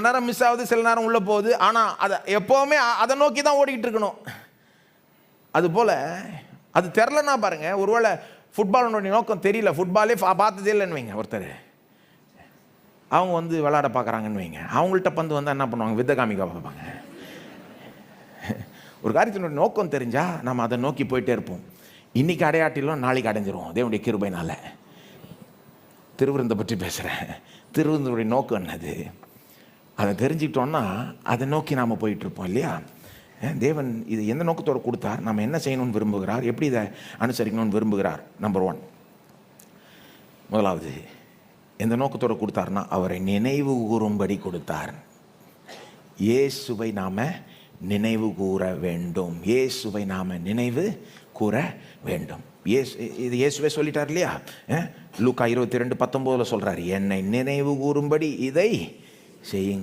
நேரம் மிஸ் ஆகுது, சில நேரம் உள்ளே போகுது. ஆனால் அதை எப்போவுமே அதை நோக்கி தான் ஓடிக்கிட்டு இருக்கணும். அதுபோல் அது தெரிலன்னா பாருங்கள், ஒருவேளை ஃபுட்பாலோடைய நோக்கம் தெரியல, ஃபுட்பாலே பார்த்ததே இல்லைன்னு வைங்க, ஒருத்தர் அவங்க வந்து விளையாட பார்க்குறாங்கன்னு வைங்க, அவங்கள்ட்ட பந்து வந்தால் என்ன பண்ணுவாங்க, வித்த காமிக்க பார்ப்பாங்க. ஒரு காரியத்தினுடைய நோக்கம் தெரிஞ்சால் நம்ம அதை நோக்கி போயிட்டே இருப்போம். இன்றைக்கி அடையாட்டிலும் நாளைக்கு அடைஞ்சிரும் தேவனுடைய கிருபையினால். திருவிருந்தை பற்றி பேசுகிறேன். திருவிருந்துடைய நோக்கம் என்னது, அதை தெரிஞ்சுக்கிட்டோன்னா அதை நோக்கி நாம் போயிட்டுருப்போம் இல்லையா. தேவன் இது எந்த நோக்கத்தோடு கொடுத்தார், நம்ம என்ன செய்யணும்னு விரும்புகிறார், எப்படி இதை அனுசரிக்கணும்னு விரும்புகிறார். நம்பர் 1, முதலாவது எந்த நோக்கத்தோடு கொடுத்தார்னா அவரை நினைவு கூறும்படி கொடுத்தார். இயேசுவை நாம் நினைவு கூற வேண்டும். இயேசுவை நாம் நினைவு கூற வேண்டும். இது இயேசுவே சொல்லிட்டார் இல்லையா. லூக்கா 22:19 சொல்கிறார், என்னை நினைவு கூறும்படி இதை செய்யுங்கள்.